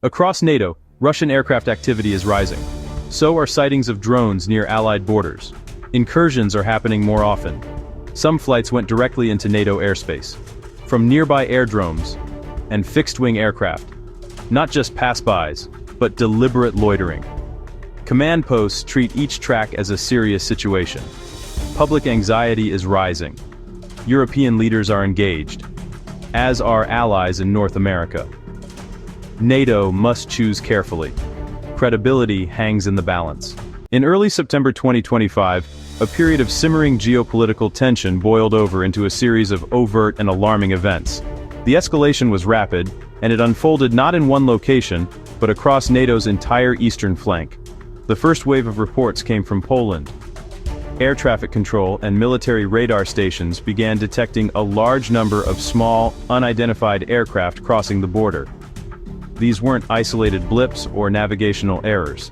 Across NATO, Russian aircraft activity is rising. So are sightings of drones near Allied borders. Incursions are happening more often. Some flights went directly into NATO airspace, from nearby airdromes and fixed-wing aircraft. Not just pass-bys, but deliberate loitering. Command posts treat each track as a serious situation. Public anxiety is rising. European leaders are engaged, as are allies in North America. NATO must choose carefully. Credibility hangs in the balance. In early September 2025, a period of simmering geopolitical tension boiled over into a series of overt and alarming events. The escalation was rapid, and it unfolded not in one location, but across NATO's entire eastern flank. The first wave of reports came from Poland. Air traffic control and military radar stations began detecting a large number of small, unidentified aircraft crossing the border. These weren't isolated blips or navigational errors.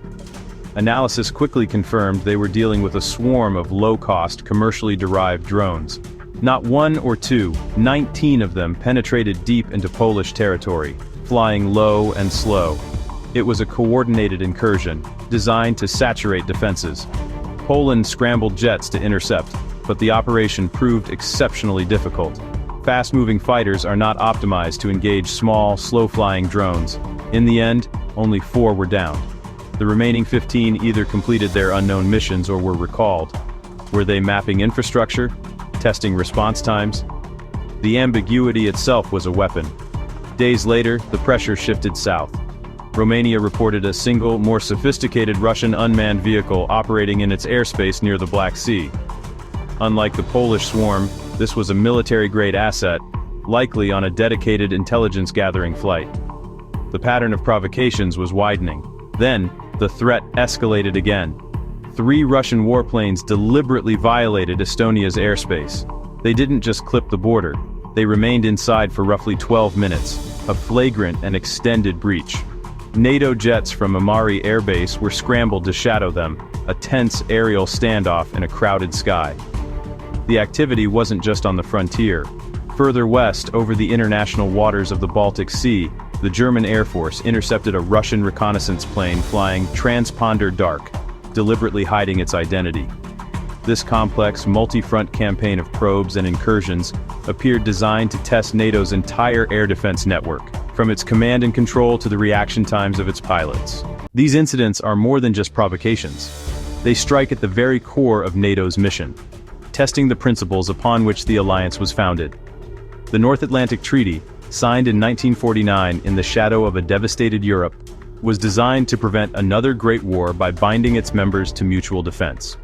Analysis quickly confirmed they were dealing with a swarm of low-cost, commercially derived drones. Not one or two, 19 of them penetrated deep into Polish territory, flying low and slow. It was a coordinated incursion, designed to saturate defenses. Poland scrambled jets to intercept, but the operation proved exceptionally difficult. Fast-moving fighters are not optimized to engage small, slow-flying drones. In the end, only 4 were downed. The remaining 15 either completed their unknown missions or were recalled. Were they mapping infrastructure? Testing response times? The ambiguity itself was a weapon. Days later, the pressure shifted south. Romania reported a single, more sophisticated Russian unmanned vehicle operating in its airspace near the Black Sea. Unlike the Polish swarm, this was a military-grade asset, likely on a dedicated intelligence-gathering flight. The pattern of provocations was widening. Then, the threat escalated again. 3 Russian warplanes deliberately violated Estonia's airspace. They didn't just clip the border, they remained inside for roughly 12 minutes, a flagrant and extended breach. NATO jets from Amari Air Base were scrambled to shadow them, a tense aerial standoff in a crowded sky. The activity wasn't just on the frontier. Further west, over the international waters of the Baltic Sea, the German Air Force intercepted a Russian reconnaissance plane flying transponder dark, deliberately hiding its identity. This complex, multi-front campaign of probes and incursions appeared designed to test NATO's entire air defense network, from its command and control to the reaction times of its pilots. These incidents are more than just provocations. They strike at the very core of NATO's mission, testing the principles upon which the alliance was founded. The North Atlantic Treaty, signed in 1949 in the shadow of a devastated Europe, was designed to prevent another great war by binding its members to mutual defense.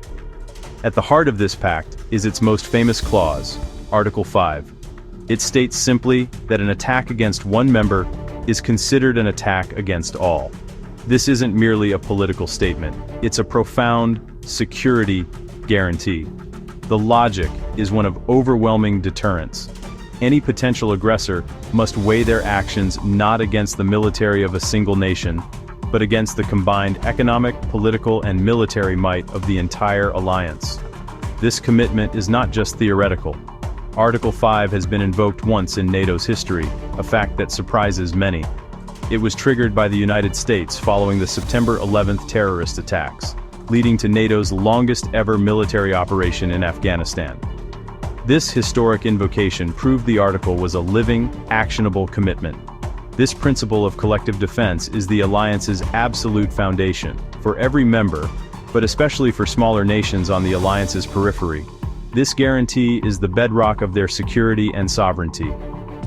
At the heart of this pact is its most famous clause, Article 5. It states simply that an attack against one member is considered an attack against all. This isn't merely a political statement, it's a profound security guarantee. The logic is one of overwhelming deterrence. Any potential aggressor must weigh their actions not against the military of a single nation, but against the combined economic, political, and military might of the entire alliance. This commitment is not just theoretical. Article 5 has been invoked once in NATO's history, a fact that surprises many. It was triggered by the United States following the September 11th terrorist attacks, leading to NATO's longest-ever military operation in Afghanistan. This historic invocation proved the article was a living, actionable commitment. This principle of collective defense is the alliance's absolute foundation, for every member, but especially for smaller nations on the alliance's periphery. This guarantee is the bedrock of their security and sovereignty.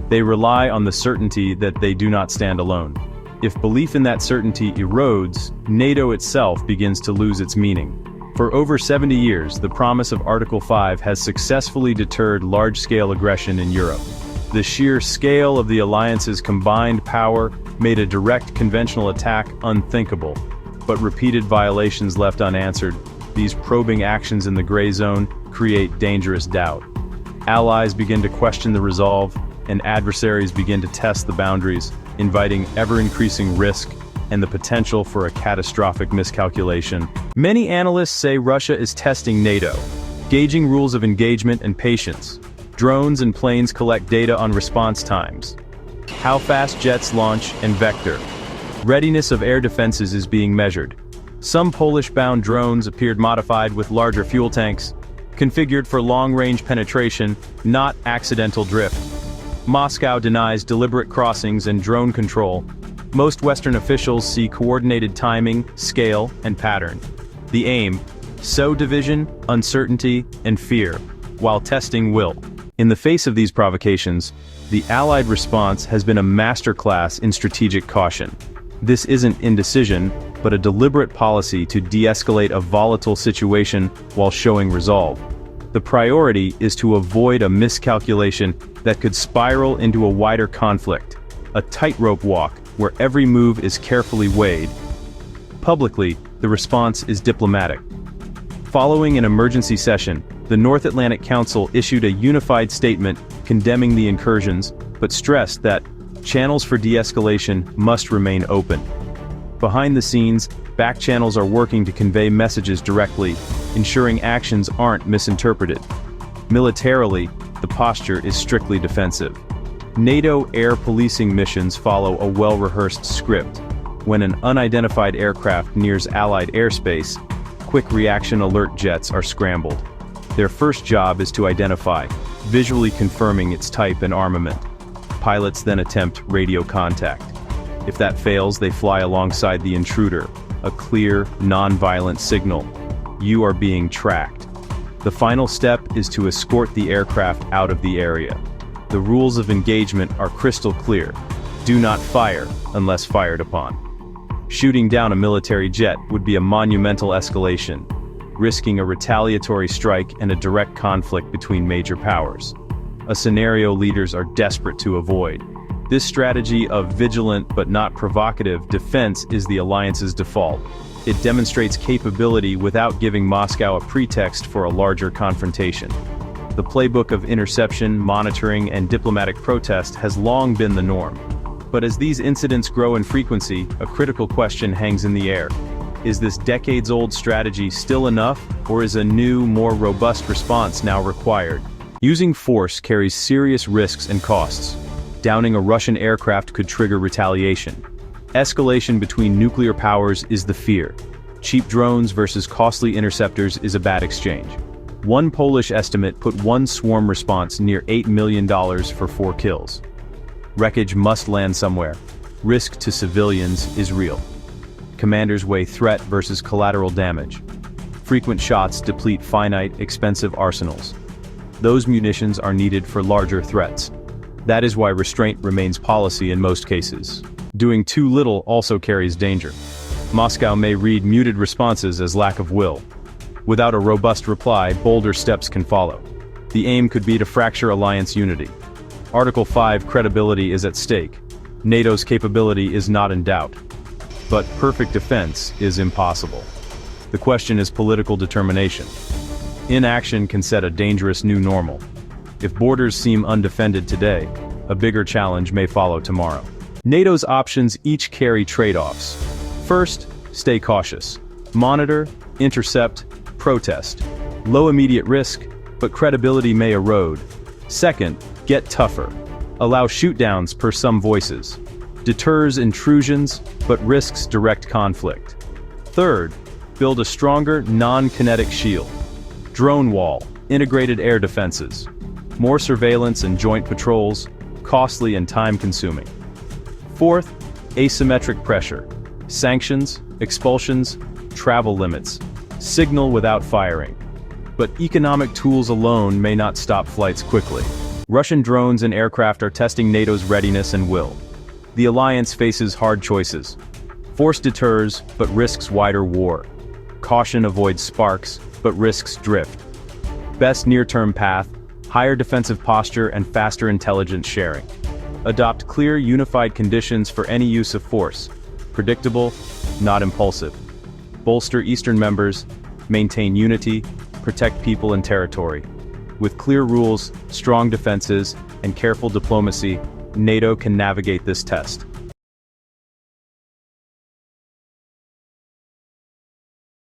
They rely on the certainty that they do not stand alone. If belief in that certainty erodes, NATO itself begins to lose its meaning. For over 70 years, the promise of Article 5 has successfully deterred large-scale aggression in Europe. The sheer scale of the alliance's combined power made a direct conventional attack unthinkable, but repeated violations left unanswered. These probing actions in the gray zone create dangerous doubt. Allies begin to question the resolve, and adversaries begin to test the boundaries, inviting ever-increasing risk and the potential for a catastrophic miscalculation. Many analysts say Russia is testing NATO, gauging rules of engagement and patience. Drones and planes collect data on response times, how fast jets launch and vector. Readiness of air defenses is being measured. Some Polish-bound drones appeared modified with larger fuel tanks, configured for long-range penetration, not accidental drift. Moscow denies deliberate crossings and drone control. Most Western officials see coordinated timing, scale, and pattern. The aim: sow division, uncertainty, and fear, while testing will. In the face of these provocations, the Allied response has been a masterclass in strategic caution. This isn't indecision, but a deliberate policy to de-escalate a volatile situation while showing resolve. The priority is to avoid a miscalculation that could spiral into a wider conflict, a tightrope walk where every move is carefully weighed. Publicly, the response is diplomatic. Following an emergency session, the North Atlantic Council issued a unified statement condemning the incursions, but stressed that channels for de-escalation must remain open. Behind the scenes, back channels are working to convey messages directly, ensuring actions aren't misinterpreted. Militarily, the posture is strictly defensive. NATO air policing missions follow a well-rehearsed script. When an unidentified aircraft nears Allied airspace, quick reaction alert jets are scrambled. Their first job is to identify, visually confirming its type and armament. Pilots then attempt radio contact. If that fails, they fly alongside the intruder, a clear, non-violent signal. You are being tracked. The final step is to escort the aircraft out of the area. The rules of engagement are crystal clear. Do not fire unless fired upon. Shooting down a military jet would be a monumental escalation, risking a retaliatory strike and a direct conflict between major powers. A scenario leaders are desperate to avoid. This strategy of vigilant but not provocative defense is the alliance's default. It demonstrates capability without giving Moscow a pretext for a larger confrontation. The playbook of interception, monitoring, and diplomatic protest has long been the norm. But as these incidents grow in frequency, a critical question hangs in the air. Is this decades-old strategy still enough, or is a new, more robust response now required? Using force carries serious risks and costs. Downing a Russian aircraft could trigger retaliation. Escalation between nuclear powers is the fear. Cheap drones versus costly interceptors is a bad exchange. One Polish estimate put one swarm response near $8 million for 4 kills. Wreckage must land somewhere. Risk to civilians is real. Commanders weigh threat versus collateral damage. Frequent shots deplete finite, expensive arsenals. Those munitions are needed for larger threats. That is why restraint remains policy in most cases. Doing too little also carries danger. Moscow may read muted responses as lack of will. Without a robust reply, bolder steps can follow. The aim could be to fracture alliance unity. Article 5 credibility is at stake. NATO's capability is not in doubt. But perfect defense is impossible. The question is political determination. Inaction can set a dangerous new normal. If borders seem undefended today, a bigger challenge may follow tomorrow. NATO's options each carry trade-offs. First, stay cautious. Monitor, intercept, protest. Low immediate risk, but credibility may erode. Second, get tougher. Allow shootdowns per some voices. Deters intrusions, but risks direct conflict. Third, build a stronger, non-kinetic shield. Drone wall, integrated air defenses. More surveillance and joint patrols, costly and time-consuming. Fourth, asymmetric pressure. Sanctions, expulsions, travel limits. Signal without firing. But economic tools alone may not stop flights quickly. Russian drones and aircraft are testing NATO's readiness and will. The alliance faces hard choices. Force deters, but risks wider war. Caution avoids sparks, but risks drift. Best near-term path, higher defensive posture and faster intelligence sharing. Adopt clear, unified conditions for any use of force. Predictable, not impulsive. Bolster Eastern members, maintain unity, protect people and territory. With clear rules, strong defenses, and careful diplomacy, NATO can navigate this test.